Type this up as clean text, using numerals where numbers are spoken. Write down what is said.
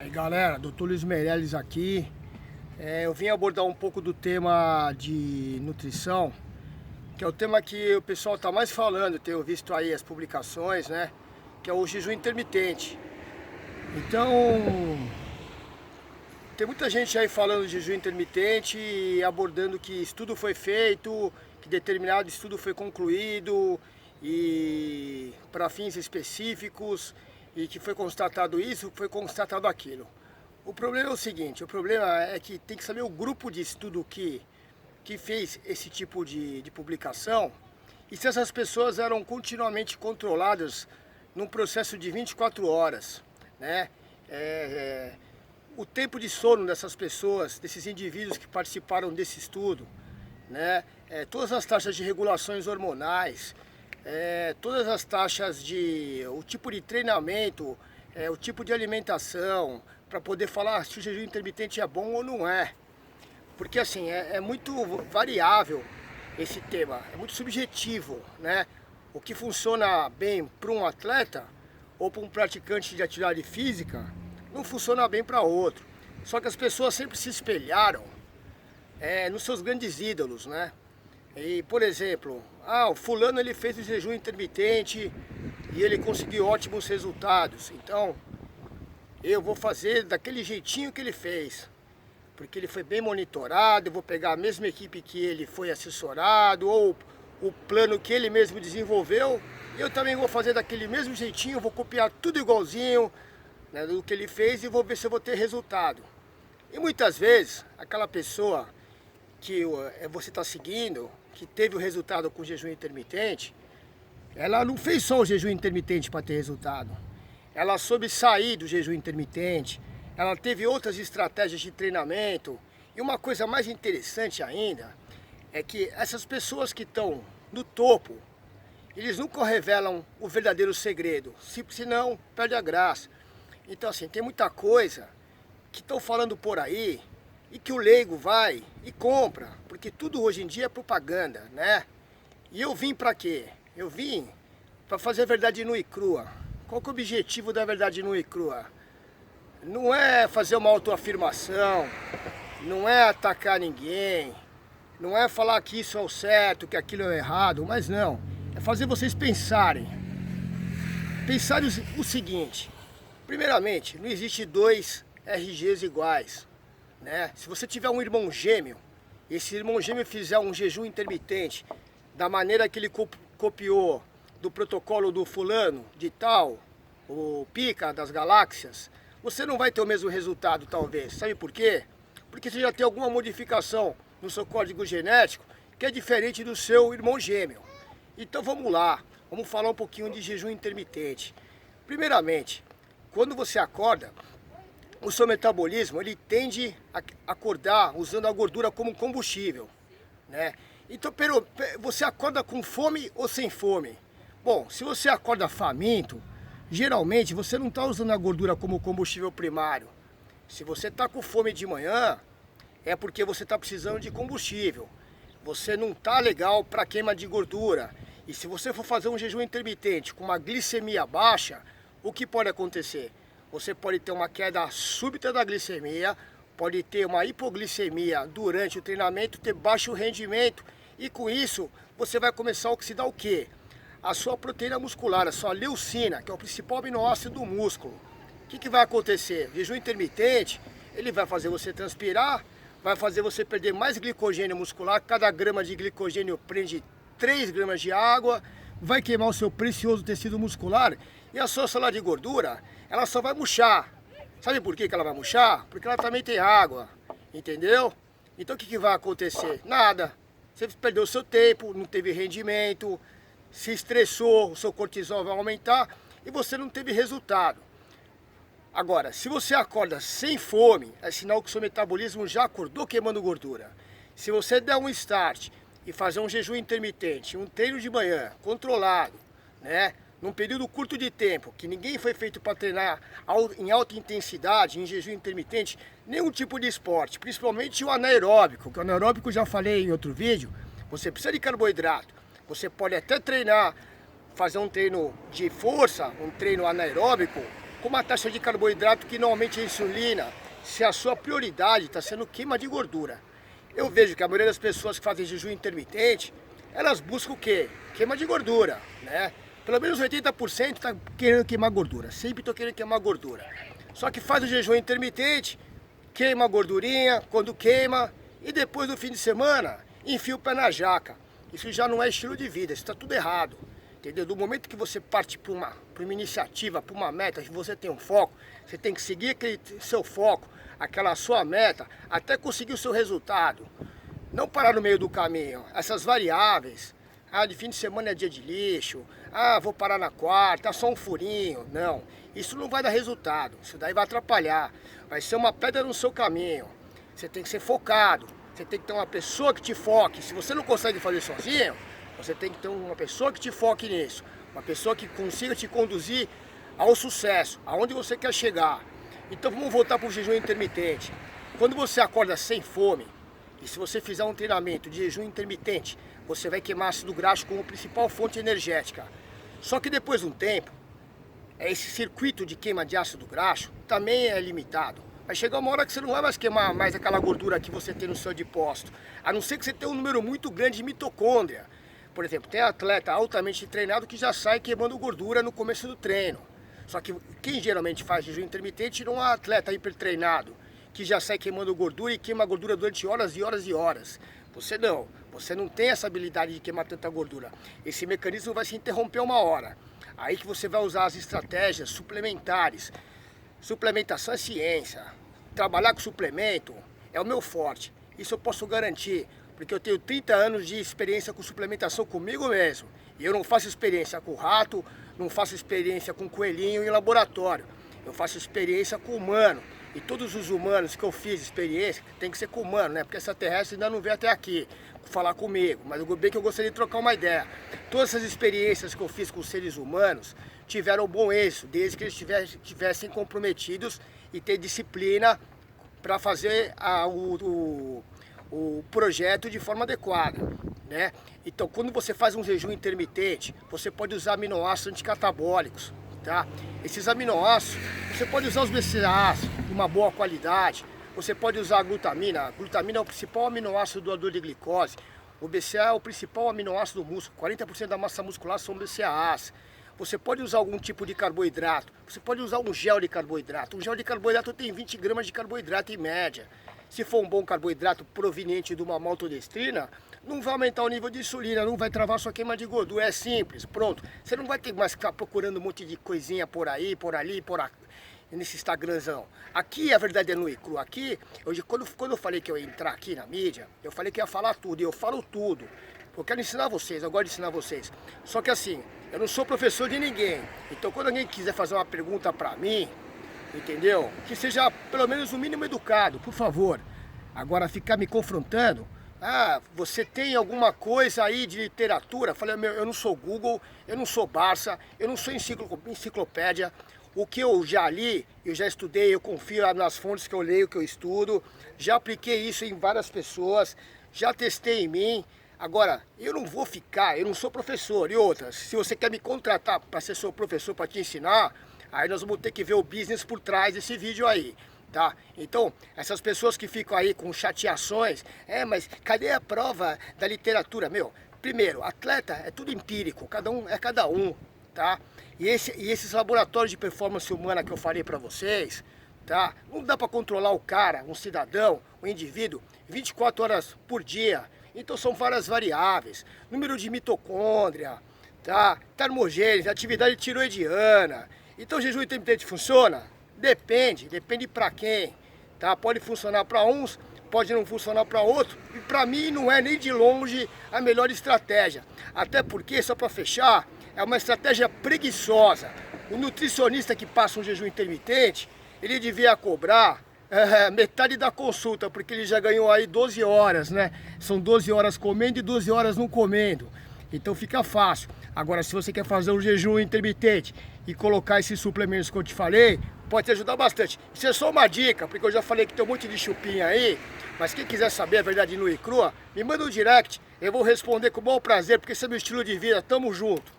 E aí galera, Dr. Luiz Meirelles aqui. Eu vim abordar um pouco do tema de nutrição, que é o tema que o pessoal está mais falando, tenho visto aí as publicações, né? Que é o jejum intermitente. Então, tem muita gente aí falando de jejum intermitente e abordando que estudo foi feito, que determinado estudo foi concluído e para fins específicos e que foi constatado isso, foi constatado aquilo. O problema é o seguinte, o problema é que tem que saber o grupo de estudo que fez esse tipo de publicação e se essas pessoas eram continuamente controladas num processo de 24 horas, né? O tempo de sono dessas pessoas, desses indivíduos que participaram desse estudo, né? Todas as taxas de regulações hormonais, todas as taxas o tipo de treinamento, o tipo de alimentação, para poder falar se o jejum intermitente é bom ou não é. Porque assim, é muito variável esse tema, é muito subjetivo, né? O que funciona bem para um atleta ou para um praticante de atividade física, não funciona bem para outro. Só que as pessoas sempre se espelharam nos seus grandes ídolos, né? E, por exemplo, o fulano ele fez o jejum intermitente e ele conseguiu ótimos resultados. Então, eu vou fazer daquele jeitinho que ele fez, porque ele foi bem monitorado, eu vou pegar a mesma equipe que ele foi assessorado, ou o plano que ele mesmo desenvolveu, eu também vou fazer daquele mesmo jeitinho, vou copiar tudo igualzinho, né, do que ele fez e vou ver se eu vou ter resultado. E muitas vezes, aquela pessoa que você está seguindo, que teve o resultado com o jejum intermitente, ela não fez só o jejum intermitente para ter resultado. Ela soube sair do jejum intermitente, ela teve outras estratégias de treinamento. E uma coisa mais interessante ainda, é que essas pessoas que estão no topo, eles nunca revelam o verdadeiro segredo, senão perde a graça. Então assim, tem muita coisa que estão falando por aí, e que o leigo vai e compra, porque tudo hoje em dia é propaganda, né? E eu vim para quê? Eu vim para fazer a verdade nua e crua. Qual que é o objetivo da verdade nua e crua? Não é fazer uma autoafirmação, não é atacar ninguém, não é falar que isso é o certo, que aquilo é o errado, mas não. É fazer vocês pensarem. Pensarem o seguinte, primeiramente, não existe dois RGs iguais, né? Se você tiver um irmão gêmeo, e esse irmão gêmeo fizer um jejum intermitente da maneira que ele copiou do protocolo do fulano de tal, o pica das galáxias, você não vai ter o mesmo resultado talvez. Sabe por quê? Porque você já tem alguma modificação no seu código genético que é diferente do seu irmão gêmeo. Então vamos lá, vamos falar um pouquinho de jejum intermitente. Primeiramente, quando você acorda, o seu metabolismo ele tende a acordar usando a gordura como combustível, né? Então, você acorda com fome ou sem fome? Bom, se você acorda faminto, geralmente você não está usando a gordura como combustível primário. Se você está com fome de manhã, é porque você está precisando de combustível. Você não está legal para queima de gordura. E se você for fazer um jejum intermitente com uma glicemia baixa, o que pode acontecer? Você pode ter uma queda súbita da glicemia, pode ter uma hipoglicemia durante o treinamento, ter baixo rendimento e com isso você vai começar a oxidar o quê? A sua proteína muscular, a sua leucina, que é o principal aminoácido do músculo. O que vai acontecer? Jejum intermitente, ele vai fazer você transpirar, vai fazer você perder mais glicogênio muscular, cada grama de glicogênio prende 3 gramas de água, vai queimar o seu precioso tecido muscular e a sua célula de gordura, ela só vai murchar. Sabe por que ela vai murchar? Porque ela também tem água, entendeu? Então o que vai acontecer? Nada. Você perdeu o seu tempo, não teve rendimento, se estressou, o seu cortisol vai aumentar e você não teve resultado. Agora, se você acorda sem fome, é sinal que o seu metabolismo já acordou queimando gordura. Se você der um start e fazer um jejum intermitente, um treino de manhã controlado, né? Num período curto de tempo, que ninguém foi feito para treinar em alta intensidade, em jejum intermitente, nenhum tipo de esporte, principalmente o anaeróbico, que o anaeróbico já falei em outro vídeo, você precisa de carboidrato. Você pode até treinar, fazer um treino de força, um treino anaeróbico, com uma taxa de carboidrato que normalmente é insulina, se a sua prioridade está sendo queima de gordura. Eu vejo que a maioria das pessoas que fazem jejum intermitente, elas buscam o quê? Queima de gordura, né? Pelo menos 80% está querendo queimar gordura, sempre estou querendo queimar gordura. Só que faz o jejum intermitente, queima a gordurinha, quando queima, e depois no fim de semana, enfia o pé na jaca. Isso já não é estilo de vida, isso está tudo errado. Entendeu? Do momento que você parte para uma iniciativa, para uma meta, que você tem um foco, você tem que seguir aquele seu foco, aquela sua meta, até conseguir o seu resultado. Não parar no meio do caminho. Essas variáveis, de fim de semana é dia de lixo, vou parar na quarta, só um furinho. Não, isso não vai dar resultado, isso daí vai atrapalhar, vai ser uma pedra no seu caminho. Você tem que ser focado, você tem que ter uma pessoa que te foque. Se você não consegue fazer sozinho, você tem que ter uma pessoa que te foque nisso, uma pessoa que consiga te conduzir ao sucesso, aonde você quer chegar. Então vamos voltar para o jejum intermitente. Quando você acorda sem fome, e se você fizer um treinamento de jejum intermitente, você vai queimar ácido graxo como principal fonte energética. Só que depois de um tempo, esse circuito de queima de ácido graxo também é limitado. Vai chegar uma hora que você não vai mais queimar mais aquela gordura que você tem no seu depósito, a não ser que você tenha um número muito grande de mitocôndria. Por exemplo, tem atleta altamente treinado que já sai queimando gordura no começo do treino. Só que quem geralmente faz jejum intermitente não é um atleta hipertreinado, que já sai queimando gordura e queima gordura durante horas e horas e horas. Você não tem essa habilidade de queimar tanta gordura. Esse mecanismo vai se interromper uma hora. Aí que você vai usar as estratégias suplementares. Suplementação é ciência. Trabalhar com suplemento é o meu forte. Isso eu posso garantir, porque eu tenho 30 anos de experiência com suplementação comigo mesmo. E eu não faço experiência com rato, não faço experiência com coelhinho em laboratório. Eu faço experiência com humano. E todos os humanos que eu fiz experiência, tem que ser com humano, né? Porque extraterrestre ainda não veio até aqui falar comigo. Mas bem que eu gostaria de trocar uma ideia. Todas essas experiências que eu fiz com seres humanos tiveram bom êxito, desde que eles estivessem comprometidos e ter disciplina para fazer o projeto de forma adequada, né? Então, quando você faz um jejum intermitente, você pode usar aminoácidos anticatabólicos, tá? Esses aminoácidos, você pode usar os BCAAs de uma boa qualidade, você pode usar a glutamina. A glutamina é o principal aminoácido doador de glicose. O BCAA é o principal aminoácido do músculo, 40% da massa muscular são BCAAs. Você pode usar algum tipo de carboidrato, você pode usar um gel de carboidrato. Um gel de carboidrato tem 20 gramas de carboidrato em média. Se for um bom carboidrato proveniente de uma maltodestrina, não vai aumentar o nível de insulina, não vai travar sua queima de gordura, é simples, pronto. Você não vai ter mais que ficar procurando um monte de coisinha por aí, por ali, por aqui, nesse Instagramzão. Aqui a verdade é nua e crua. Aqui, quando eu falei que eu ia entrar aqui na mídia, eu falei que ia falar tudo, e eu falo tudo. Eu quero ensinar vocês, eu gosto de ensinar vocês. Só que assim, eu não sou professor de ninguém. Então quando alguém quiser fazer uma pergunta pra mim, entendeu? Que seja pelo menos o mínimo educado, por favor. Agora ficar me confrontando, você tem alguma coisa aí de literatura? Falei, eu não sou Google, eu não sou Barça, eu não sou enciclopédia. O que eu já li, eu já estudei, eu confio nas fontes que eu leio, que eu estudo. Já apliquei isso em várias pessoas, já testei em mim. Agora, eu não vou ficar, eu não sou professor. E outras, se você quer me contratar para ser seu professor, para te ensinar, aí nós vamos ter que ver o business por trás desse vídeo aí, tá? Então, essas pessoas que ficam aí com chateações, mas cadê a prova da literatura? Primeiro, atleta é tudo empírico, cada um é cada um, tá? E esses laboratórios de performance humana que eu falei para vocês, tá? Não dá para controlar o cara, um cidadão, um indivíduo, 24 horas por dia. Então são várias variáveis, número de mitocôndria, tá? Termogênese, atividade tiroidiana. Então o jejum intermitente funciona? Depende para quem, tá? Pode funcionar para uns, pode não funcionar para outros. E para mim não é nem de longe a melhor estratégia. Até porque, só para fechar, é uma estratégia preguiçosa. O nutricionista que passa um jejum intermitente, ele devia cobrar metade da consulta, porque ele já ganhou aí 12 horas, né? São 12 horas comendo e 12 horas não comendo. Então fica fácil. Agora, se você quer fazer um jejum intermitente e colocar esses suplementos que eu te falei, pode te ajudar bastante. Isso é só uma dica, porque eu já falei que tem um monte de chupinha aí, mas quem quiser saber a verdade nua e crua, me manda um direct, eu vou responder com o maior prazer, porque esse é meu estilo de vida. Tamo junto.